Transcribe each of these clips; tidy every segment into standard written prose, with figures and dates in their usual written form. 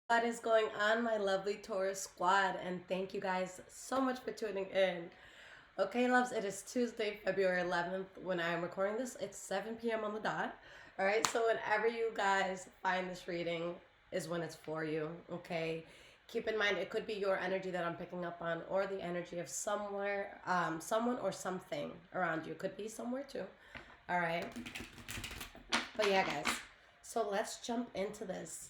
What is going on, my lovely Taurus squad? And thank you guys so much for tuning in. Okay, loves, it is Tuesday, February 11th. When I am recording this, it's 7 p.m. on the dot. All right, so whenever you guys find this reading is when it's for you, okay? Keep in mind, it could be your energy that I'm picking up on or the energy of someone or something around you. Could be somewhere too, all right? But yeah, guys, so let's jump into this.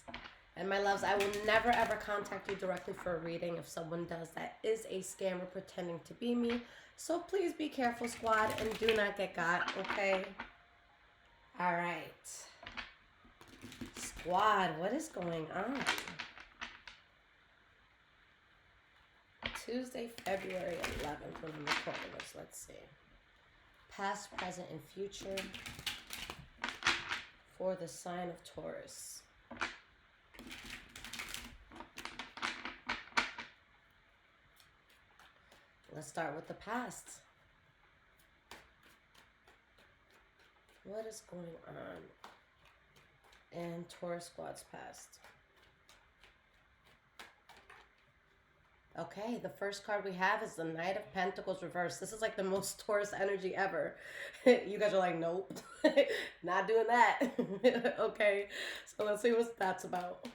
And my loves, I will never ever contact you directly for a reading. If someone does, that is a scammer pretending to be me. So please be careful, squad, and do not get got, okay? All right. Squad, what is going on? Tuesday, February 11th when I'm recording this. Let's see. Past, present, and future for the sign of Taurus. Let's start with the past. What is going on in Taurus squad's past? Okay, the first card we have is the Knight of Pentacles reversed. This is like the most Taurus energy ever. You guys are like, nope, not doing that. Okay, so let's see what that's about.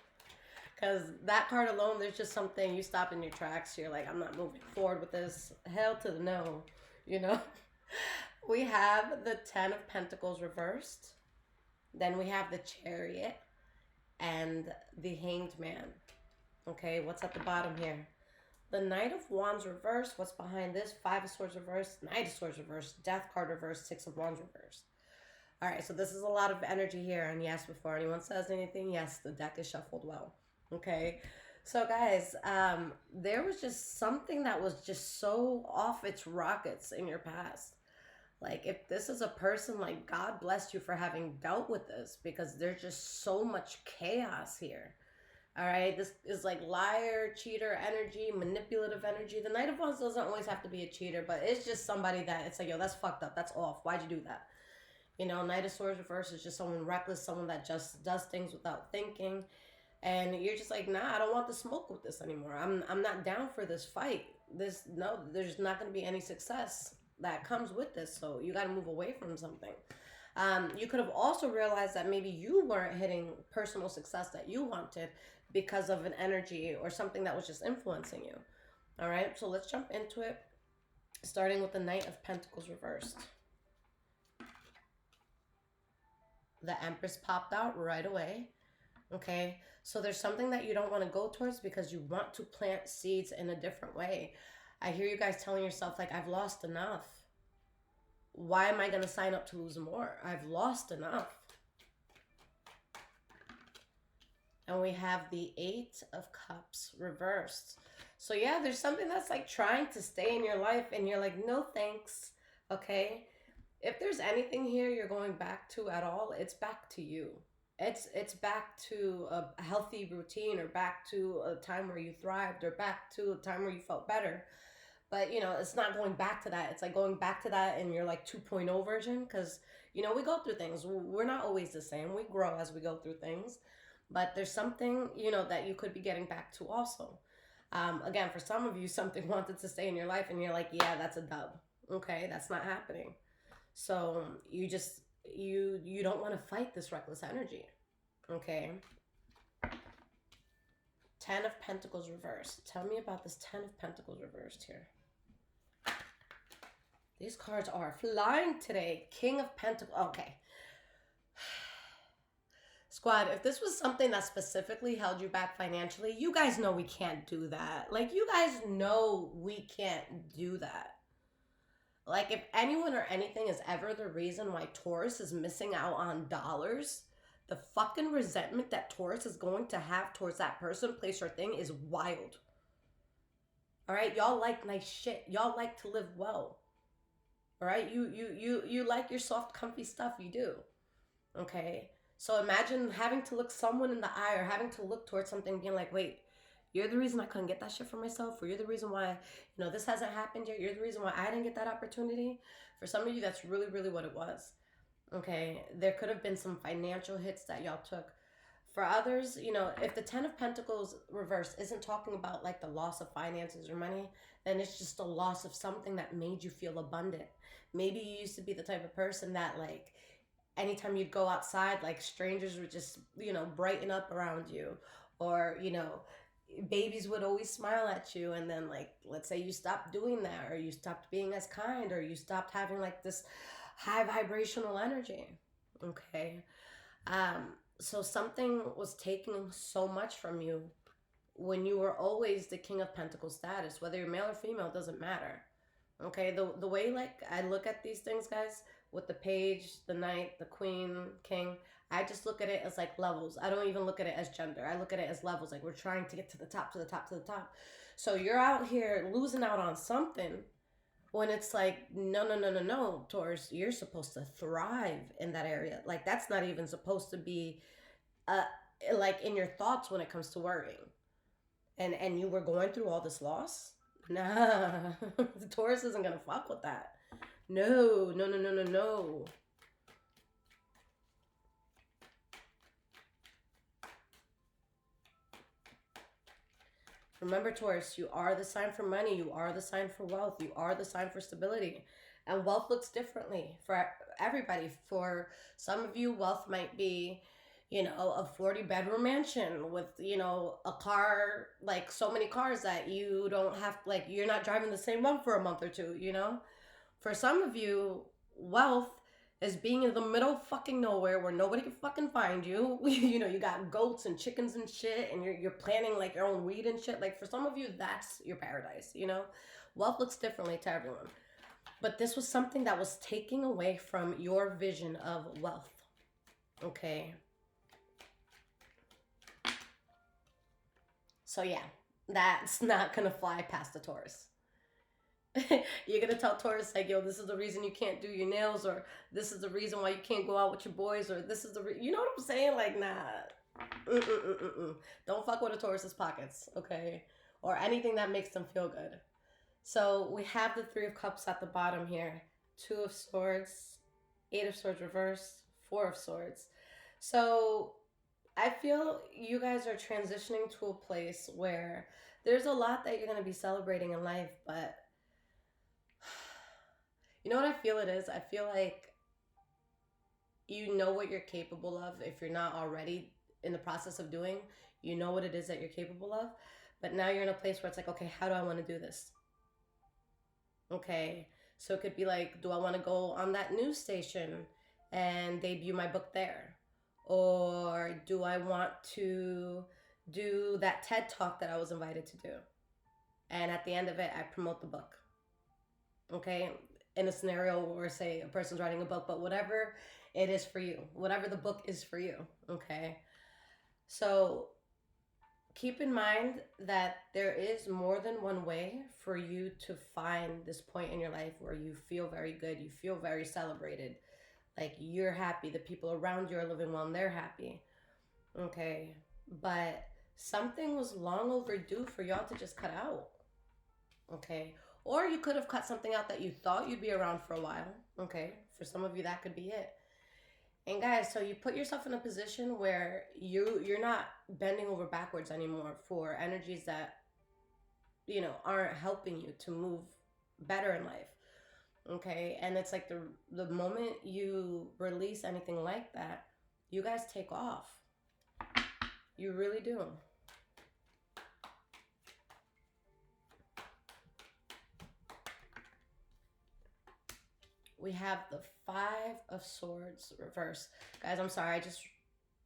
Because that card alone, there's just something, you stop in your tracks. You're like, I'm not moving forward with this. Hell to the no, you know? We have the Ten of Pentacles reversed. Then we have the Chariot and the Hanged Man. Okay, what's at the bottom here? The Knight of Wands reversed. What's behind this? Five of Swords reversed. Knight of Swords reversed. Death card reversed. Six of Wands reversed. All right, so this is a lot of energy here. And yes, before anyone says anything, yes, the deck is shuffled well. Okay, so guys, there was just something that was just so off its rockets in your past. Like, if this is a person, like, God bless you for having dealt with this, because there's just so much chaos here. All right, this is like liar, cheater energy, manipulative energy. The Knight of Wands doesn't always have to be a cheater, but it's just somebody that it's like, yo, that's fucked up, that's off, why'd you do that? You know, Knight of Swords reverse is just someone reckless, someone that just does things without thinking. And you're just like, nah, I don't want the smoke with this anymore. I'm not down for this fight. No, there's not going to be any success that comes with this. So you got to move away from something. You could have also realized that maybe you weren't hitting personal success that you wanted because of an energy or something that was just influencing you. All right, so let's jump into it, starting with the Knight of Pentacles reversed. The Empress popped out right away. Okay, so there's something that you don't want to go towards because you want to plant seeds in a different way. I hear you guys telling yourself, like, I've lost enough. Why am I going to sign up to lose more? I've lost enough. And we have the Eight of Cups reversed. So yeah, there's something that's like trying to stay in your life and you're like, no thanks, okay? If there's anything here you're going back to at all, it's back to you. It's back to a healthy routine, or back to a time where you thrived, or back to a time where you felt better. But, you know, it's not going back to that. It's like going back to that in your like 2.0 version, because, you know, we go through things. We're not always the same. We grow as we go through things. But there's something, you know, that you could be getting back to also. Again, for some of you, something wanted to stay in your life and you're like, yeah, that's a dub. Okay, that's not happening. So you just, you don't want to fight this reckless energy. Okay. Ten of Pentacles reversed. Tell me about this Ten of Pentacles reversed here. These cards are flying today. King of Pentacles. Okay. Squad, if this was something that specifically held you back financially, you guys know we can't do that. Like, you guys know we can't do that. Like, if anyone or anything is ever the reason why Taurus is missing out on dollars, the fucking resentment that Taurus is going to have towards that person, place, or thing is wild. All right, y'all like nice shit. Y'all like to live well. All right, you like your soft, comfy stuff. You do. Okay. So imagine having to look someone in the eye, or having to look towards something, being like, wait, you're the reason I couldn't get that shit for myself, or you're the reason why, you know, this hasn't happened yet. You're the reason why I didn't get that opportunity. For some of you, that's really, really what it was. Okay, there could have been some financial hits that y'all took For others, if the Ten of Pentacles reverse isn't talking about like the loss of finances or money, then it's just a loss of something that made you feel abundant. Maybe you used to be the type of person that, like, anytime you'd go outside, like, strangers would just, brighten up around you. Or, babies would always smile at you. And then, like, let's say you stopped doing that, or you stopped being as kind, or you stopped having like this high vibrational energy. Okay. So something was taking so much from you when you were always the King of Pentacles status, whether you're male or female, doesn't matter. Okay, the way, like, I look at these things, guys, with the page, the knight, the queen, king, I just look at it as like levels. I don't even look at it as gender. I look at it as levels. Like, we're trying to get to the top, to the top, to the top. So you're out here losing out on something when it's like, no, no, no, no, no, Taurus, you're supposed to thrive in that area. Like, that's not even supposed to be like in your thoughts when it comes to worrying. And you were going through all this loss? Nah, the Taurus isn't gonna fuck with that. No, no, no, no, no, no. Remember, Taurus, you are the sign for money. You are the sign for wealth. You are the sign for stability. And wealth looks differently for everybody. For some of you, wealth might be, a 40-bedroom mansion with, a car, like so many cars that you don't have, like, you're not driving the same one for a month or two, For some of you, wealth is being in the middle of fucking nowhere where nobody can fucking find you. You got goats and chickens and shit, and you're planting like your own weed and shit. Like, for some of you, that's your paradise, Wealth looks differently to everyone. But this was something that was taking away from your vision of wealth. Okay. So yeah, that's not gonna fly past the Taurus. You're gonna tell Taurus, like, yo, this is the reason you can't do your nails, or this is the reason why you can't go out with your boys, or this is you know what I'm saying? Like, nah. Don't fuck with a Taurus's pockets, okay? Or anything that makes them feel good. So we have the Three of Cups at the bottom here. Two of Swords, Eight of Swords reversed, Four of Swords. So I feel you guys are transitioning to a place where there's a lot that you're going to be celebrating in life, but you know what I feel it is? I feel like you know what you're capable of if you're not already in the process of doing. You know what it is that you're capable of, but now you're in a place where it's like, okay, how do I want to do this? Okay, so it could be like, do I want to go on that news station and debut my book there? Or do I want to do that TED Talk that I was invited to do? And at the end of it, I promote the book. Okay? In a scenario where, say, a person's writing a book, but whatever it is for you, whatever the book is for you. Okay? So keep in mind that there is more than one way for you to find this point in your life where you feel very good, you feel very celebrated. Like, you're happy, the people around you are living well and they're happy. Okay, but something was long overdue for y'all to just cut out. Okay, or you could have cut something out that you thought you'd be around for a while. Okay, for some of you that could be it. And guys, so you put yourself in a position where you're not bending over backwards anymore for energies that, aren't helping you to move better in life. Okay, and it's like the moment you release anything like that, you guys take off. You really do. We have the Five of Swords reverse. Guys, I'm sorry, I just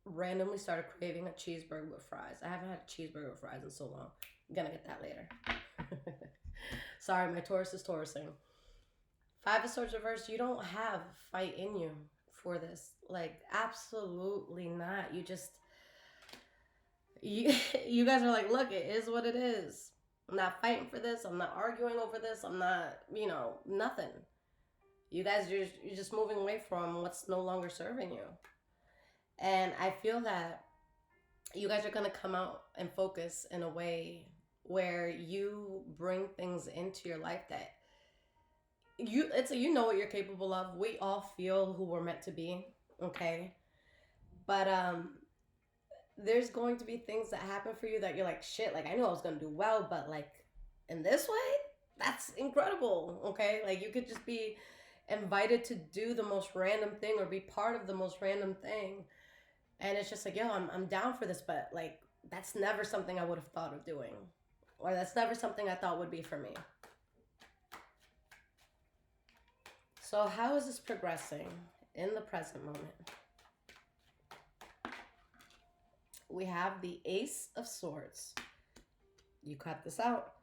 randomly started craving a cheeseburger with fries. I haven't had a cheeseburger with fries in so long. I'm gonna get that later. Sorry, my Taurus is Taurusing. Five of Swords reverse, you don't have fight in you for this. Like, absolutely not. You guys are like, look, it is what it is. I'm not fighting for this. I'm not arguing over this. I'm not, nothing. You guys, you're just moving away from what's no longer serving you. And I feel that you guys are going to come out and focus in a way where you bring things into your life that you know what you're capable of. We all feel who we're meant to be, okay? But there's going to be things that happen for you that you're like, shit, like I knew I was gonna do well, but like in this way, that's incredible. Okay, like you could just be invited to do the most random thing or be part of the most random thing, and it's just like, yo, I'm down for this, but like that's never something I would have thought of doing, or that's never something I thought would be for me. So how is this progressing in the present moment? We have the Ace of Swords. You cut this out.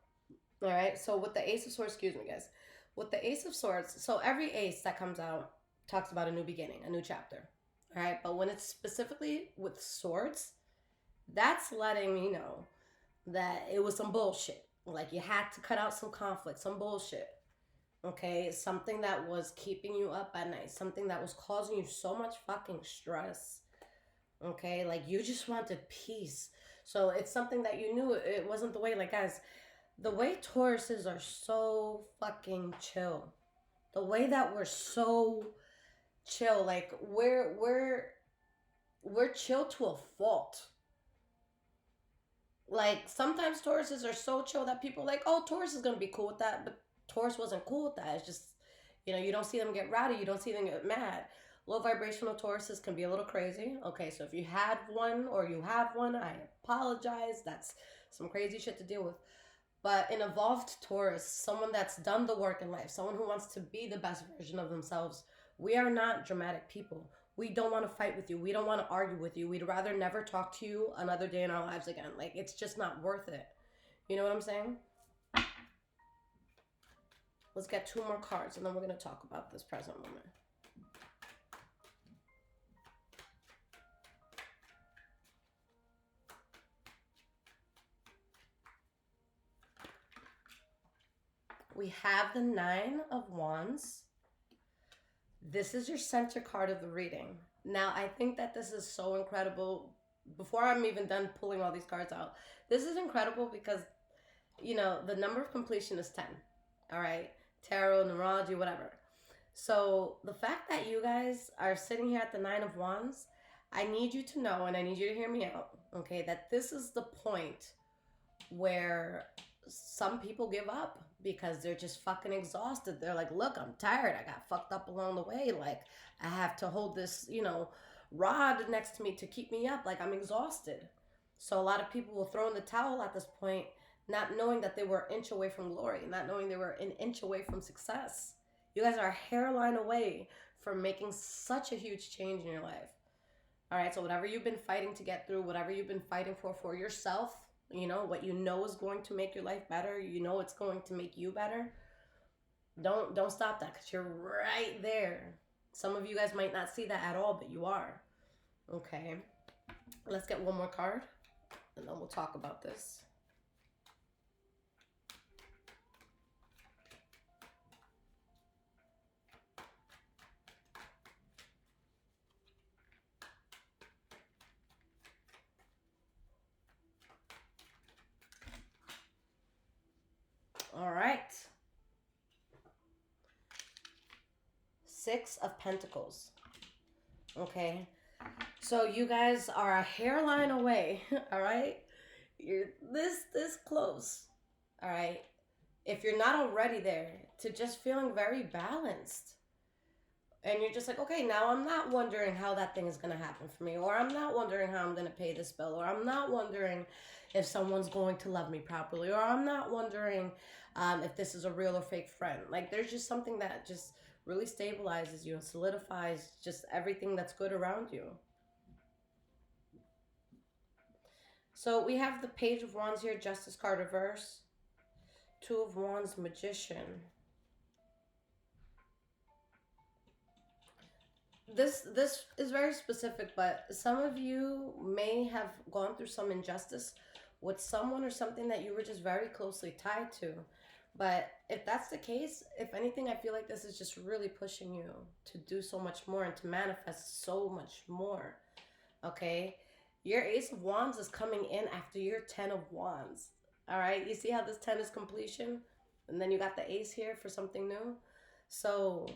All right. So with the Ace of Swords, excuse me, guys. With the Ace of Swords, so every ace that comes out talks about a new beginning, a new chapter. All right. But when it's specifically with swords, that's letting me know that it was some bullshit. Like you had to cut out some conflict, some bullshit. Okay. Something that was keeping you up at night, something that was causing you so much fucking stress. Okay, like you just wanted peace. So it's something that you knew it wasn't the way. Like, guys, the way Tauruses are so fucking chill. The way that we're so chill, like we're chill to a fault. Like sometimes Tauruses are so chill that people are like, oh, Taurus is gonna be cool with that, but Taurus wasn't cool with that. It's just, you don't see them get rowdy, you don't see them get mad. Low vibrational Tauruses can be a little crazy. Okay, so if you had one or you have one, I apologize. That's some crazy shit to deal with. But an evolved Taurus, someone that's done the work in life, someone who wants to be the best version of themselves, we are not dramatic people. We don't want to fight with you. We don't want to argue with you. We'd rather never talk to you another day in our lives again. Like, it's just not worth it. You know what I'm saying? Let's get 2 more cards, and then we're going to talk about this present moment. We have the 9 of Wands. This is your center card of the reading. Now, I think that this is so incredible. Before I'm even done pulling all these cards out, this is incredible because, the number of completion is 10. All right? Tarot, numerology, whatever. So the fact that you guys are sitting here at the 9 of Wands, I need you to know, and I need you to hear me out, okay, that this is the point where some people give up because they're just fucking exhausted. They're like, look, I'm tired. I got fucked up along the way. Like, I have to hold this, rod next to me to keep me up. Like, I'm exhausted. So a lot of people will throw in the towel at this point, not knowing that they were an inch away from glory, not knowing they were an inch away from success. You guys are a hairline away from making such a huge change in your life. All right, so whatever you've been fighting to get through, whatever you've been fighting for yourself, what you know is going to make your life better, it's going to make you better, don't stop that, because you're right there. Some of you guys might not see that at all, but you are. Okay, let's get 1 more card, and then we'll talk about this. All right. 6 of Pentacles. Okay. So you guys are a hairline away. All right. You're this close. All right. If you're not already there, to just feeling very balanced. And you're just like, okay, now I'm not wondering how that thing is going to happen for me. Or I'm not wondering how I'm going to pay this bill. Or I'm not wondering if someone's going to love me properly. Or I'm not wondering if this is a real or fake friend. Like, there's just something that just really stabilizes you and solidifies just everything that's good around you. So we have the Page of Wands here, Justice card reverse. 2 of Wands, Magician. This is very specific, but some of you may have gone through some injustice with someone or something that you were just very closely tied to. But if that's the case, if anything, I feel like this is just really pushing you to do so much more and to manifest so much more. Okay? Your Ace of Wands is coming in after your 10 of Wands. All right? You see how this 10 is completion? And then you got the Ace here for something new. So,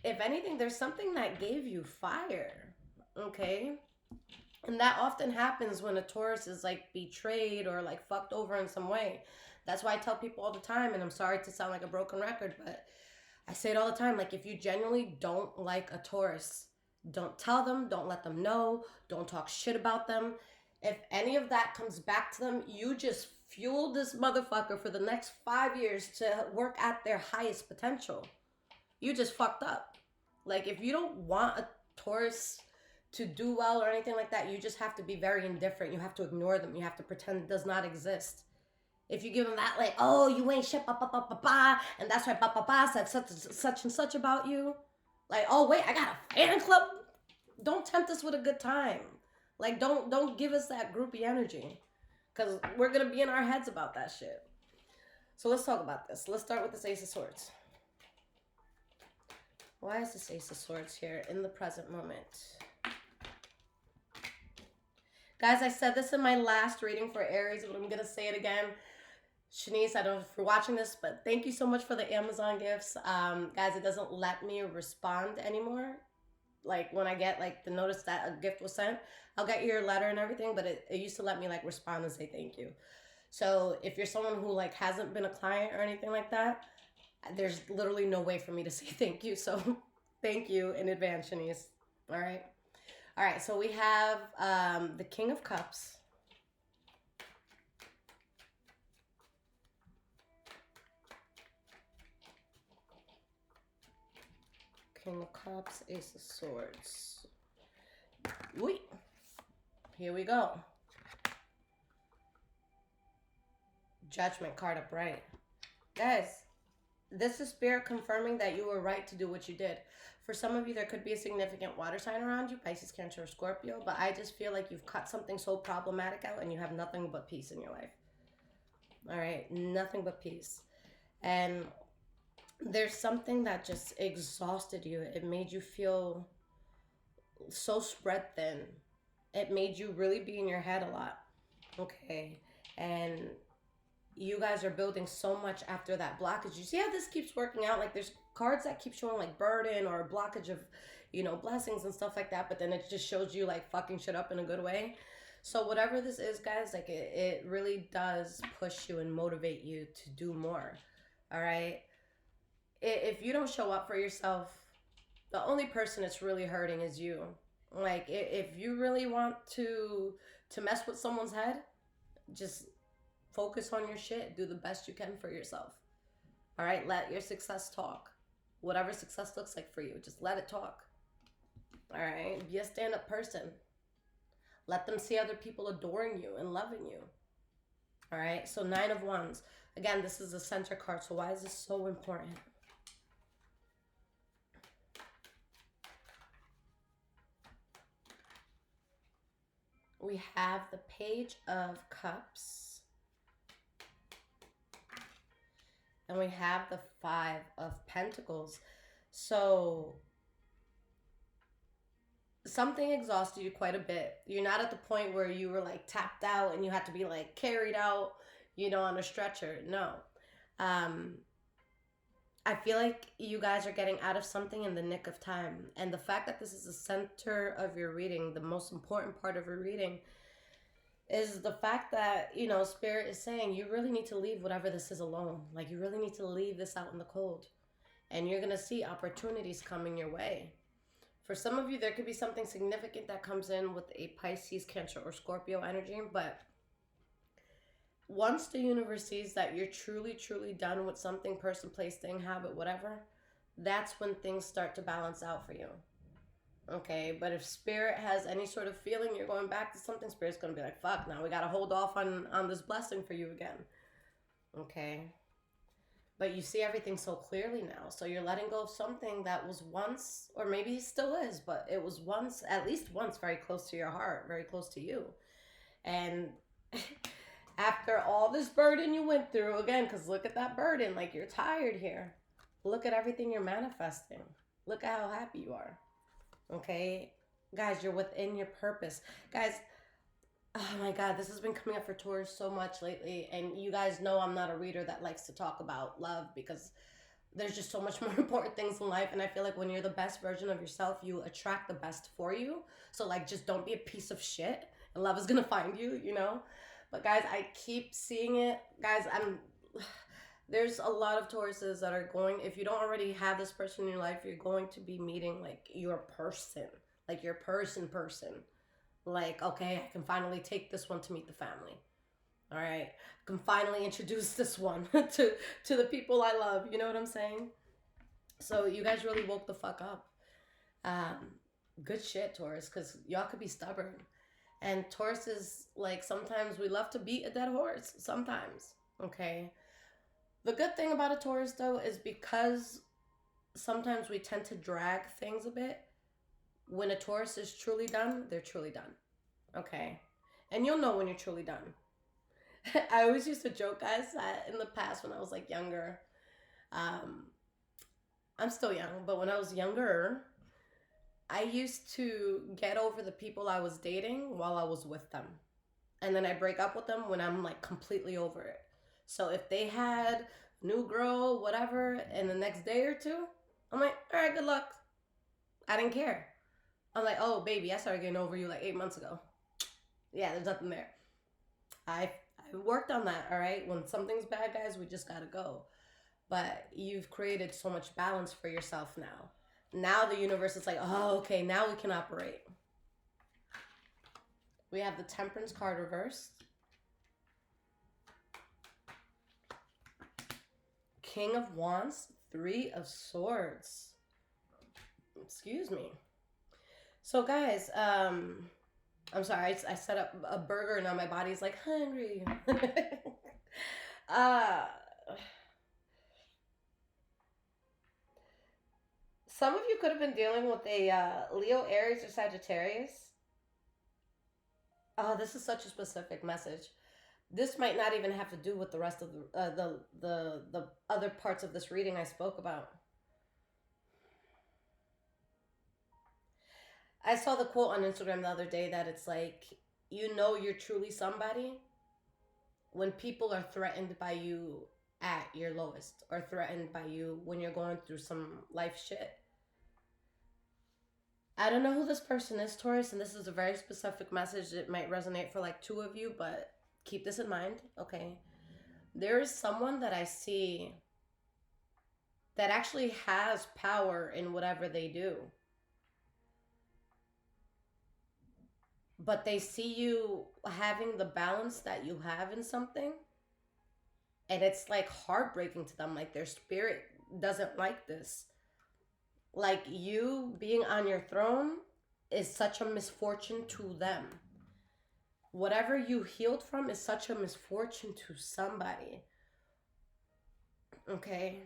if anything, there's something that gave you fire. Okay? And that often happens when a Taurus is like betrayed or like fucked over in some way. That's why I tell people all the time, and I'm sorry to sound like a broken record, but I say it all the time. Like, if you genuinely don't like a Taurus, don't tell them, don't let them know, don't talk shit about them. If any of that comes back to them, you just fuel this motherfucker for the next 5 years to work at their highest potential. You just fucked up. Like, if you don't want a Taurus to do well or anything like that, you just have to be very indifferent. You have to ignore them. You have to pretend it does not exist. If you give them that, like, oh, you ain't shit, ba ba ba ba ba, and that's why ba ba ba said such and such about you. Like, oh wait, I got a fan club. Don't tempt us with a good time. Like, don't give us that groupie energy, because we're gonna be in our heads about that shit. So let's talk about this. Let's start with this Ace of Swords. Why is this Ace of Swords here in the present moment? Guys, I said this in my last reading for Aries, but I'm going to say it again. Shanice, I don't know if you're watching this, but thank you so much for the Amazon gifts. Guys, it doesn't let me respond anymore. Like, when I get, like, the notice that a gift was sent, I'll get your letter and everything, but it used to let me, like, respond and say thank you. So if you're someone who, like, hasn't been a client or anything like that, there's literally no way for me to say thank you. So thank you in advance, Shanice. All right. All right, so we have the King of Cups. King of Cups, Ace of Swords. Wait. Here we go. Judgment card upright. Guys, this is Spirit confirming that you were right to do what you did. For some of you, there could be a significant water sign around you, Pisces, Cancer, or Scorpio, but I just feel like you've cut something so problematic out and you have nothing but peace in your life. All right, nothing but peace. And there's something that just exhausted you. It made you feel so spread thin. It made you really be in your head a lot. Okay, and you guys are building so much after that blockage. You see how this keeps working out? Like, there's cards that keep showing like burden or blockage of, you know, blessings and stuff like that, but then it just shows you like fucking shit up in a good way. So whatever this is, guys, like it really does push you and motivate you to do more. All right, if you don't show up for yourself, the only person it's really hurting is you. Like, if you really want to mess with someone's head, just focus on your shit. Do the best you can for yourself. All right? Let your success talk. Whatever success looks like for you, just let it talk. All right? Be a stand-up person. Let them see other people adoring you and loving you. All right? So 9 of Wands. Again, this is a center card. So why is this so important? We have the Page of Cups. And we have the 5 of Pentacles. So something exhausted you quite a bit. You're not at the point where you were like tapped out and you had to be like carried out, you know, on a stretcher. No. I feel like you guys are getting out of something in the nick of time. And the fact that this is the center of your reading, the most important part of your reading, is the fact that, you know, Spirit is saying you really need to leave whatever this is alone. Like, you really need to leave this out in the cold. And you're going to see opportunities coming your way. For some of you, there could be something significant that comes in with a Pisces, Cancer, or Scorpio energy. But once the universe sees that you're truly, truly done with something, person, place, thing, habit, whatever, that's when things start to balance out for you. Okay, but if Spirit has any sort of feeling you're going back to something, Spirit's going to be like, fuck, now we got to hold off on this blessing for you again. Okay, but you see everything so clearly now. So you're letting go of something that was once, or maybe still is, but it was once, at least once, very close to your heart, very close to you. And after all this burden you went through, again, because look at that burden, like, you're tired here. Look at everything you're manifesting. Look at how happy you are. Okay, guys, you're within your purpose. Guys, oh my God, this has been coming up for Taurus so much lately. And you guys know I'm not a reader that likes to talk about love, because There's just so much more important things in life, and I feel like when you're the best version of yourself, you attract the best for you. So like, just don't be a piece of shit, and love is gonna find you, you know. But guys, I keep seeing it, guys. There's a lot of Tauruses that are going, if you don't already have this person in your life, you're going to be meeting like your person, like your person. Like, okay, I can finally take this one to meet the family. All right, I can finally introduce this one to the people I love. You know what I'm saying? So you guys really woke the fuck up. Um, Good shit, Taurus, because y'all could be stubborn. And Taurus is like, sometimes we love to beat a dead horse. Sometimes, okay. The good thing about a Taurus, though, is because sometimes we tend to drag things a bit. When a Taurus is truly done, they're truly done. Okay? And you'll know when you're truly done. I always used to joke, guys, that in the past when I was like younger, um, I'm still young, but when I was younger, I used to get over the people I was dating while I was with them. And then I break up with them when I'm like completely over it. So if they had new girl, whatever, in the next day or two, I'm like, all right, good luck. I didn't care. I'm like, oh, baby, I started getting over you like 8 months ago. Yeah, there's nothing there. I worked on that, all right? When something's bad, guys, we just gotta go. But you've created so much balance for yourself now. Now the universe is like, oh, okay, now we can operate. We have the Temperance card reversed. King of Wands, Three of Swords. Excuse me. So guys, I'm sorry, I set up a burger and now my body's like hungry. Some of you could have been dealing with a Leo, Aries, or Sagittarius. Oh, this is such a specific message. This might not even have to do with the rest of the other parts of this reading I spoke about. I saw the quote on Instagram the other day that it's like, you know you're truly somebody when people are threatened by you at your lowest, or threatened by you when you're going through some life shit. I don't know who this person is, Taurus, and this is a very specific message. It might resonate for like two of you, but keep this in mind, okay? There is someone that I see that actually has power in whatever they do. But they see you having the balance that you have in something, and it's like heartbreaking to them. Like their spirit doesn't like this. Like you being on your throne is such a misfortune to them. Whatever you healed from is such a misfortune to somebody. Okay?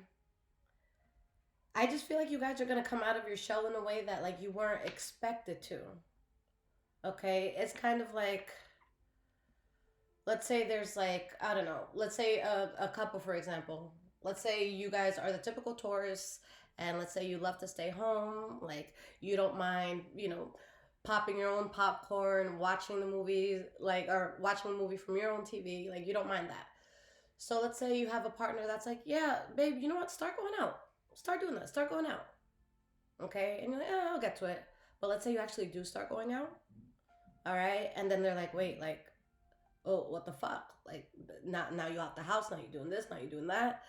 I just feel like you guys are going to come out of your shell in a way that like you weren't expected to. Okay? It's kind of like, let's say there's like, I don't know, let's say a couple, for example. Let's say you guys are the typical Taurus, and let's say you love to stay home, like you don't mind, you know, popping your own popcorn, watching the movies, like, or watching a movie from your own TV, like you don't mind that. So let's say you have a partner that's like, yeah, babe, you know what, start going out. Start doing that, start going out. Okay? And you're like, I'll get to it. But let's say you actually do start going out, all right? And then they're like, wait, like, oh, what the fuck? Like, now you out the house, now you're doing this, now you're doing that.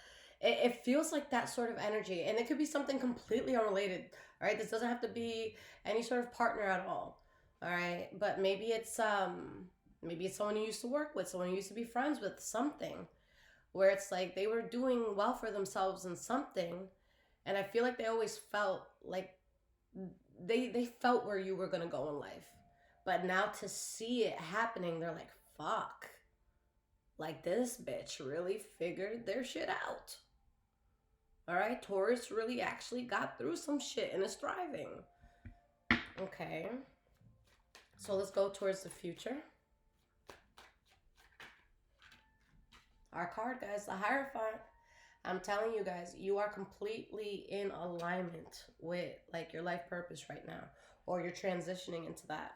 It feels like that sort of energy, and it could be something completely unrelated. All right, this doesn't have to be any sort of partner at all. All right, but maybe it's someone you used to work with, someone you used to be friends with, something where it's like they were doing well for themselves in something, and I feel like they always felt like they felt where you were gonna go in life, but now to see it happening, they're like, fuck. Like this bitch really figured their shit out. All right, Taurus really actually got through some shit and is thriving. Okay. So let's go towards the future. Our card, guys, the Hierophant. I'm telling you guys, you are completely in alignment with like your life purpose right now, or you're transitioning into that.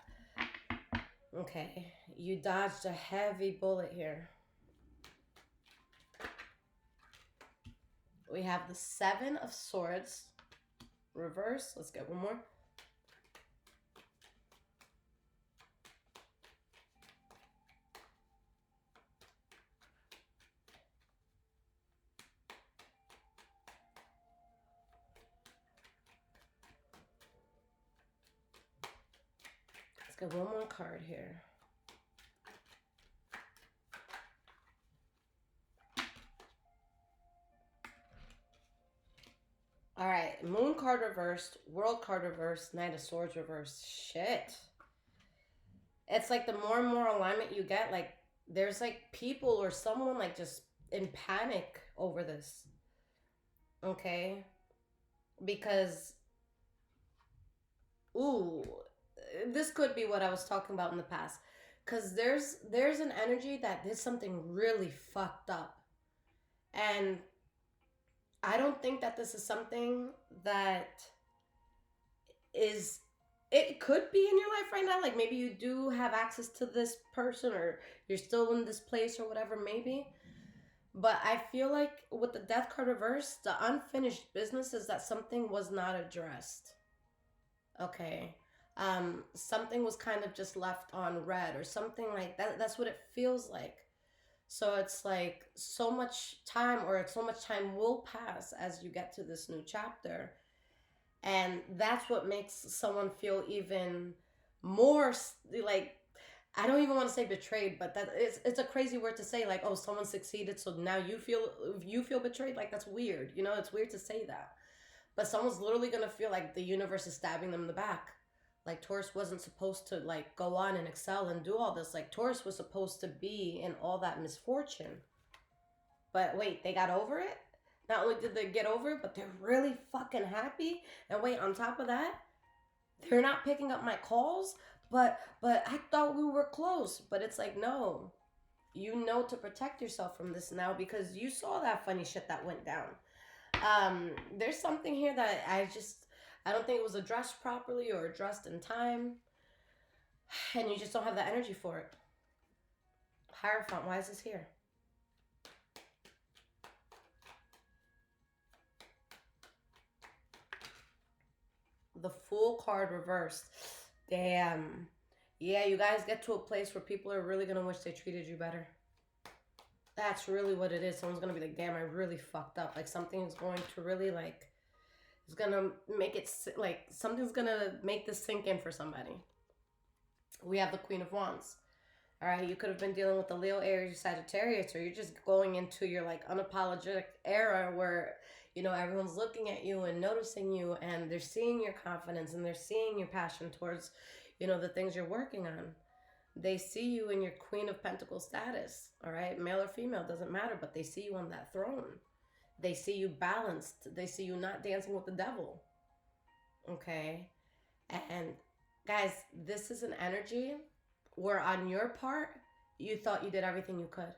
Okay, you dodged a heavy bullet here. We have the Seven of Swords reverse. Let's get one more. Let's get one more card here. All right, Moon card reversed, World card reversed, Knight of Swords reversed. Shit. It's like the more and more alignment you get, like there's like people or someone like just in panic over this. Okay? Because ooh, this could be what I was talking about in the past. Cause there's an energy that there's something really fucked up. And I don't think that this is something that is, it could be in your life right now. Like maybe you do have access to this person or you're still in this place or whatever, maybe. But I feel like with the Death card reverse, the unfinished business is that something was not addressed. Okay. Something was kind of just left on red or something like that. That's what it feels like. So it's like so much time will pass as you get to this new chapter. And that's what makes someone feel even more like, I don't even want to say betrayed, but that it's a crazy word to say, like, oh, someone succeeded, so now you feel betrayed. Like, that's weird. You know, it's weird to say that. But someone's literally gonna feel like the universe is stabbing them in the back. Like Taurus wasn't supposed to like go on and excel and do all this. Like Taurus was supposed to be in all that misfortune. But wait, they got over it? Not only did they get over it, but they're really fucking happy. And wait, on top of that, they're not picking up my calls, but I thought we were close. But it's like, no. You know to protect yourself from this now because you saw that funny shit that went down. There's something here that I don't think it was addressed properly or addressed in time. And you just don't have the energy for it. Hierophant, why is this here? The Fool card reversed. Damn. Yeah, you guys get to a place where people are really going to wish they treated you better. That's really what it is. Someone's going to be like, damn, I really fucked up. Like something's going to really like, it's going to make it, like something's going to make this sink in for somebody. We have the Queen of Wands. All right, you could have been dealing with the Leo, Aries, Sagittarius, or you're just going into your like unapologetic era where, you know, everyone's looking at you and noticing you and they're seeing your confidence and they're seeing your passion towards, you know, the things you're working on. They see you in your Queen of Pentacles status, all right? Male or female, doesn't matter, but they see you on that throne. They see you balanced. They see you not dancing with the devil, okay? And guys, this is an energy where on your part, you thought you did everything you could,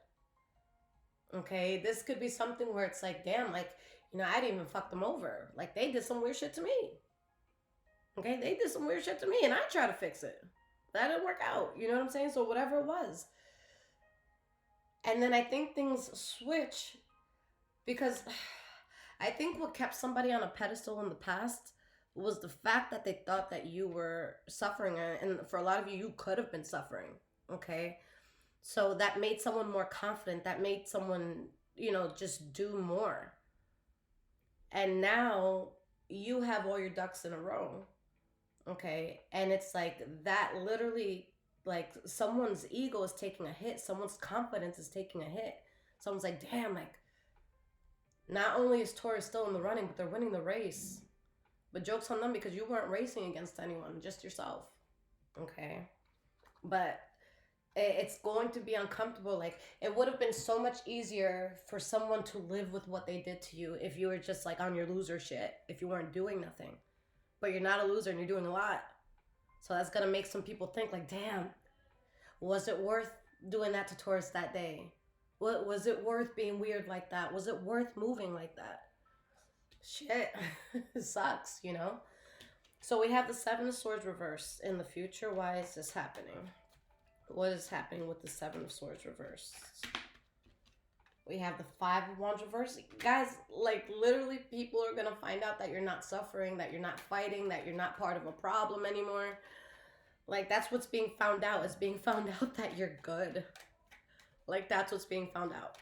okay? This could be something where it's like, damn, like, you know, I didn't even fuck them over. Like, they did some weird shit to me, okay? They did some weird shit to me, and I tried to fix it. That didn't work out. You know what I'm saying? So whatever it was. And then I think things switch because I think what kept somebody on a pedestal in the past was the fact that they thought that you were suffering. And for a lot of you, you could have been suffering. Okay. So that made someone more confident. That made someone, you know, just do more. And now you have all your ducks in a row. Okay, and it's like that literally, like someone's ego is taking a hit. Someone's confidence is taking a hit. Someone's like, damn, like not only is Taurus still in the running, but they're winning the race. But joke's on them because you weren't racing against anyone, just yourself. Okay, but it's going to be uncomfortable. Like it would have been so much easier for someone to live with what they did to you if you were just like on your loser shit, if you weren't doing nothing. But you're not a loser and you're doing a lot. So that's going to make some people think like, damn, was it worth doing that to Taurus that day? What was it worth being weird like that? Was it worth moving like that? Shit, it sucks, you know? So we have the Seven of Swords reversed in the future. Why is this happening? What is happening with the Seven of Swords reversed? We have the Five of Wands reverse. Guys, like literally people are going to find out that you're not suffering, that you're not fighting, that you're not part of a problem anymore. Like that's what's being found out. It's being found out that you're good. Like that's what's being found out.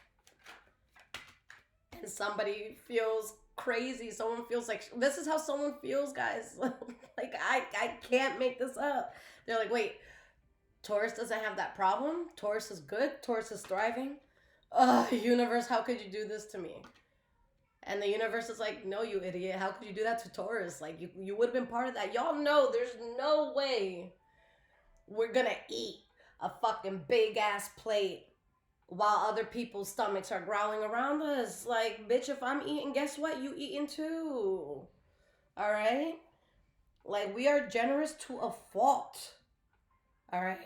And somebody feels crazy. Someone feels like, this is how someone feels, guys. Like I can't make this up. They're like, wait, Taurus doesn't have that problem? Taurus is good? Taurus is thriving? Universe, how could you do this to me? And the universe is like, no, you idiot. How could you do that to Taurus? Like, you would have been part of that. Y'all know there's no way we're gonna eat a fucking big-ass plate while other people's stomachs are growling around us. Like, bitch, if I'm eating, guess what? You eating too. All right? Like, we are generous to a fault. All right.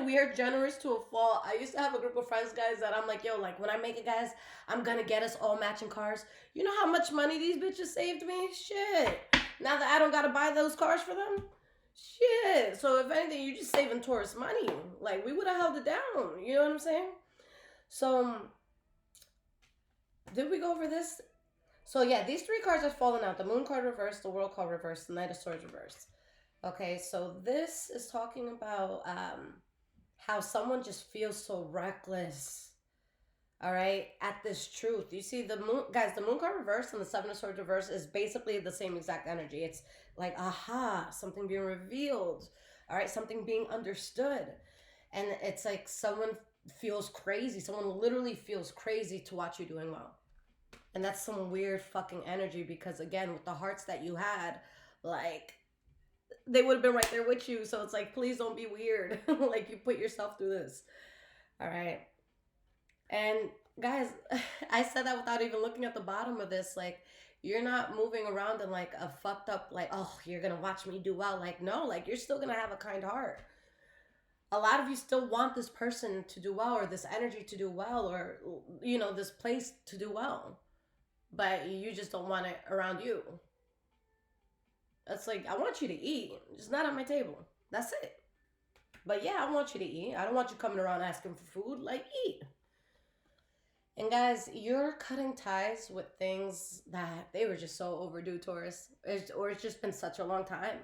We are generous to a fault. I used to have a group of friends, guys, that I'm like, yo, like when I make it, guys, I'm going to get us all matching cars. You know how much money these bitches saved me? Shit. Now that I don't got to buy those cars for them? Shit. So if anything, you're just saving Taurus money. Like we would have held it down. You know what I'm saying? So did we go over this? So yeah, these three cards have fallen out. The Moon card reversed, the World card reversed, the Knight of Swords reversed. Okay, so this is talking about how someone just feels so reckless, all right, at this truth. You see, the moon, guys, the Moon card reverse and the Seven of Swords reverse is basically the same exact energy. It's like, aha, something being revealed, all right, something being understood. And it's like someone feels crazy. Someone literally feels crazy to watch you doing well. And that's some weird fucking energy because, again, with the hearts that you had, like, they would have been right there with you. So it's like, please don't be weird. Like you put yourself through this. All right. And guys, I said that without even looking at the bottom of this. Like you're not moving around in like a fucked up, like, oh, you're going to watch me do well. Like, no, like you're still going to have a kind heart. A lot of you still want this person to do well or this energy to do well or, you know, this place to do well. But you just don't want it around you. It's like, I want you to eat, just not at my table. That's it. But yeah, I want you to eat. I don't want you coming around asking for food. Like, eat. And guys, you're cutting ties with things that they were just so overdue, Taurus. Or it's just been such a long time.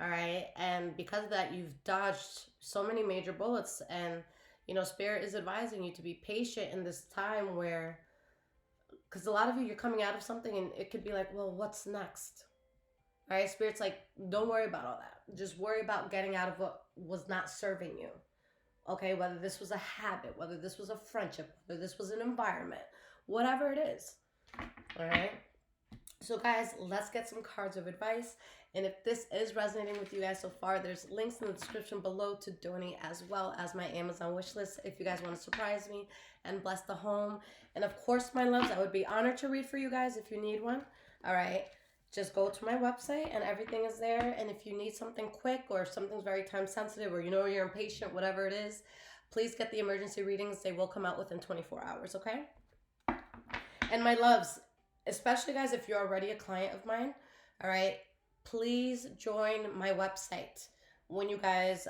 All right? And because of that, you've dodged so many major bullets. And, you know, Spirit is advising you to be patient in this time where, because a lot of you, you're coming out of something and it could be like, well, what's next? All right, Spirit's like, don't worry about all that. Just worry about getting out of what was not serving you. Okay, whether this was a habit, whether this was a friendship, whether this was an environment, whatever it is. All right. So guys, let's get some cards of advice. And if this is resonating with you guys so far, there's links in the description below to donate as well as my Amazon wish list if you guys want to surprise me and bless the home. And of course, my loves, I would be honored to read for you guys if you need one. All right. Just go to my website and everything is there. And if you need something quick or something's very time sensitive or you know you're impatient, whatever it is, please get the emergency readings. They will come out within 24 hours, okay? And my loves, especially guys, if you're already a client of mine, all right, please join my website. When you guys,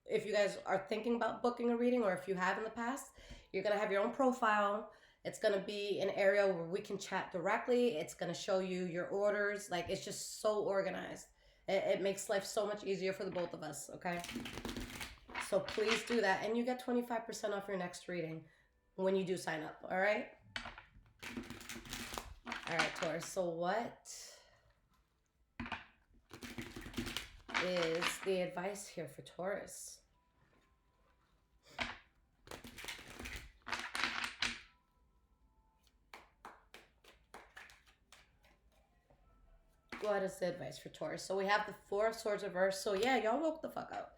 if you guys are thinking about booking a reading or if you have in the past, you're going to have your own profile. It's going to be an area where we can chat directly. It's going to show you your orders. Like, it's just so organized. It makes life so much easier for the both of us, okay? So please do that. And you get 25% off your next reading when you do sign up, all right? All right, Taurus. So what is the advice here for Taurus? What is the advice for Taurus? So we have the Four of Swords reversed. So yeah, y'all woke the fuck up.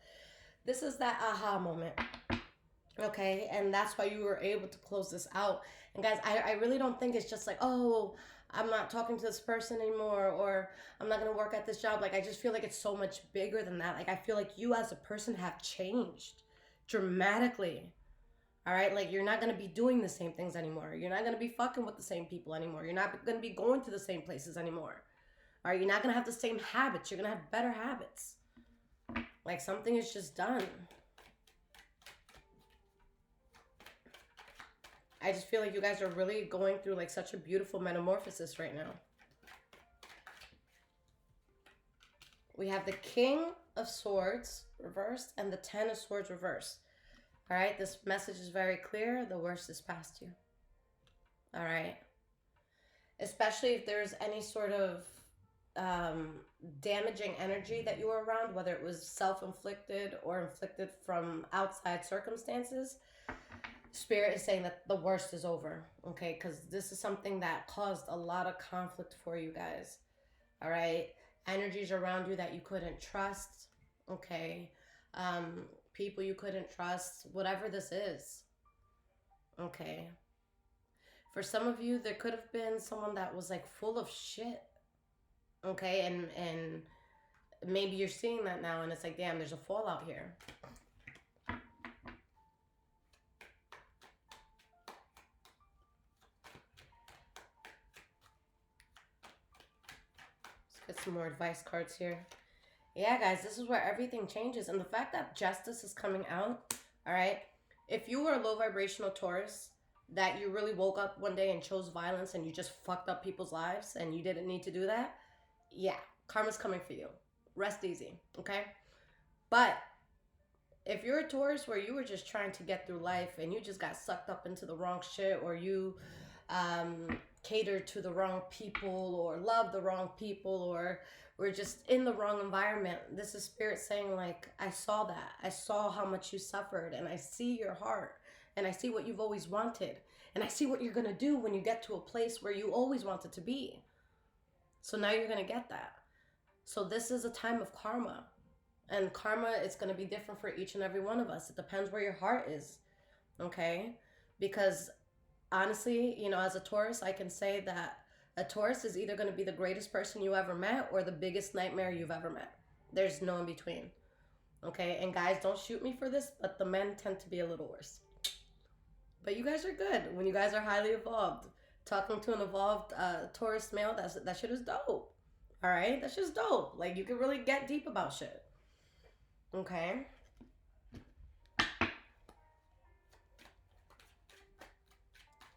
This is that aha moment. Okay, and that's why you were able to close this out. And guys, I really don't think it's just like, oh, I'm not talking to this person anymore, or I'm not going to work at this job. Like, I just feel like it's so much bigger than that. Like, I feel like you as a person have changed dramatically. All right, like, you're not going to be doing the same things anymore. You're not going to be fucking with the same people anymore. You're not going to be going to the same places anymore. All right, you're not going to have the same habits. You're going to have better habits. Like, something is just done. I just feel like you guys are really going through like such a beautiful metamorphosis right now. We have the King of Swords reversed and the Ten of Swords reversed. All right, this message is very clear. The worst is past you. All right. Especially if there's any sort of damaging energy that you were around, whether it was self-inflicted or inflicted from outside circumstances. Spirit is saying that the worst is over, okay? Because this is something that caused a lot of conflict for you guys, all right? Energies around you that you couldn't trust, okay? People you couldn't trust, whatever this is, okay? For some of you, there could have been someone that was like full of shit, okay? And maybe you're seeing that now and it's like, damn, there's a fallout here. Let's get some more advice cards here. Yeah, guys, this is where everything changes. And the fact that justice is coming out, all right? If you were a low vibrational Taurus, that you really woke up one day and chose violence and you just fucked up people's lives and you didn't need to do that, yeah, karma's coming for you. Rest easy, okay? But if you're a Taurus where you were just trying to get through life and you just got sucked up into the wrong shit, or you catered to the wrong people or loved the wrong people, or were just in the wrong environment, this is Spirit saying like, I saw that. I saw how much you suffered and I see your heart. And I see what you've always wanted. And I see what you're going to do when you get to a place where you always wanted to be. So now you're going to get that. So this is a time of karma. And karma is going to be different for each and every one of us. It depends where your heart is. Okay? Because honestly, you know, as a Taurus, I can say that a Taurus is either going to be the greatest person you ever met or the biggest nightmare you've ever met. There's no in between. Okay? And guys, don't shoot me for this, but the men tend to be a little worse. But you guys are good when you guys are highly evolved. Talking to an evolved Taurus male, that shit is dope. All right? That's just dope. Like, you can really get deep about shit. Okay?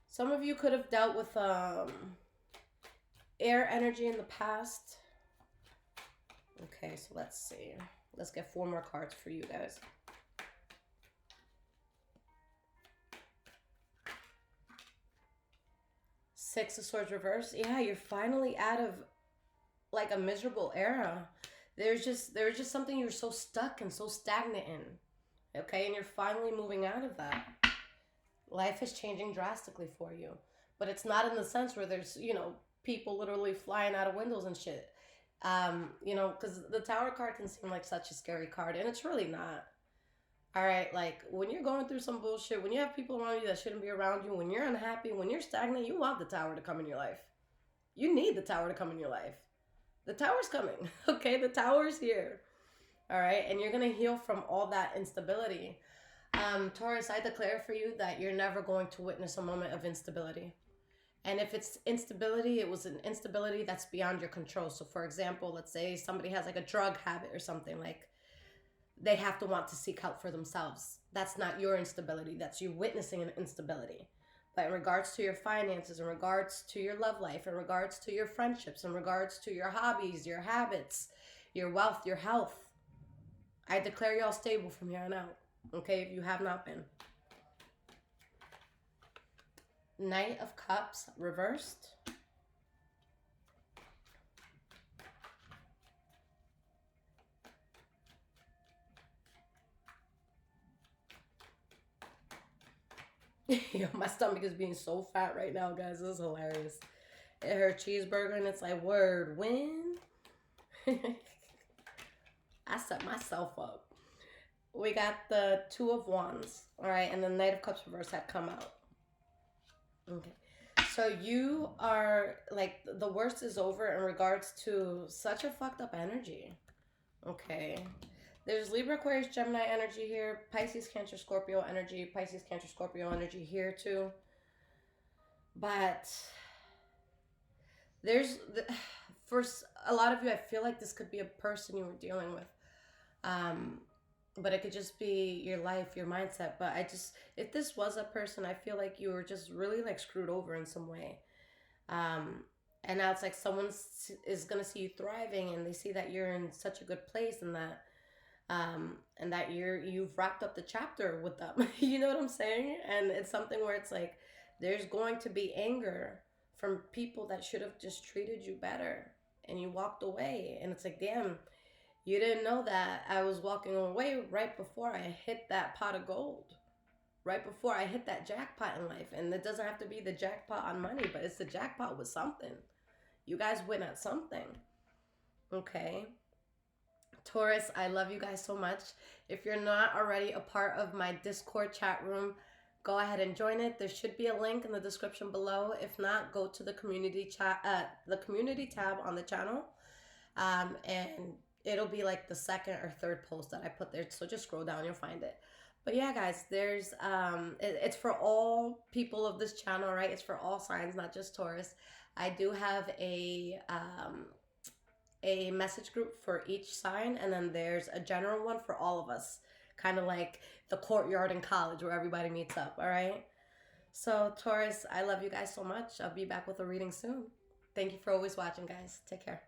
Some of you could have dealt with air energy in the past. Okay, so let's see. Let's get 4 more cards for you guys. Six of Swords reversed. Yeah, you're finally out of like a miserable era. There's just something you're so stuck and so stagnant in. Okay, and you're finally moving out of that. Life is changing drastically for you. But it's not in the sense where there's, you know, people literally flying out of windows and shit. You know, because the Tower card can seem like such a scary card, and it's really not. All right, like when you're going through some bullshit, when you have people around you that shouldn't be around you, when you're unhappy, when you're stagnant, you want the Tower to come in your life. You need the Tower to come in your life. The Tower's coming, okay? The Tower's here, all right? And you're going to heal from all that instability. Taurus, I declare for you that you're never going to witness a moment of instability. And if it's instability, it was an instability that's beyond your control. So for example, let's say somebody has like a drug habit or something, like they have to want to seek help for themselves. That's not your instability. That's you witnessing an instability. But in regards to your finances, in regards to your love life, in regards to your friendships, in regards to your hobbies, your habits, your wealth, your health, I declare y'all stable from here on out. Okay, if you have not been. Knight of Cups reversed. Yo, my stomach is being so fat right now, guys. This is hilarious. Her cheeseburger, and it's like, word, when? I set myself up. We got the Two of Wands, all right, and the Knight of Cups reverse had come out. Okay. So you are, like, the worst is over in regards to such a fucked up energy. Okay. There's Libra, Aquarius, Gemini energy here. Pisces, Cancer, Scorpio energy. Pisces, Cancer, Scorpio energy here too. But there's, for a lot of you, I feel like this could be a person you were dealing with. but it could just be your life, your mindset. But I just, if this was a person, I feel like you were just really like screwed over in some way. Um, and now it's like someone is gonna see you thriving, and they see that you're in such a good place, and that you've wrapped up the chapter with them. You know what I'm saying? And it's something where it's like there's going to be anger from people that should have just treated you better, and you walked away, and it's like, damn, you didn't know that I was walking away right before I hit that pot of gold, right before I hit that jackpot in life. And it doesn't have to be the jackpot on money, but it's the jackpot with something. You guys win at something. Okay. Taurus, I love you guys so much. If you're not already a part of my Discord chat room, go ahead and join it. There should be a link in the description below. If not, go to the community chat, the community tab on the channel, and it'll be like the second or third post that I put there. So just scroll down, you'll find it. But yeah, guys, there's it's for all people of this channel, right? It's for all signs, not just Taurus. I do have a message group for each sign, and then there's a general one for all of us, kind of like the courtyard in college where everybody meets up. All right, so Taurus, I love you guys so much. I'll be back with a reading soon. Thank you for always watching, guys. Take care.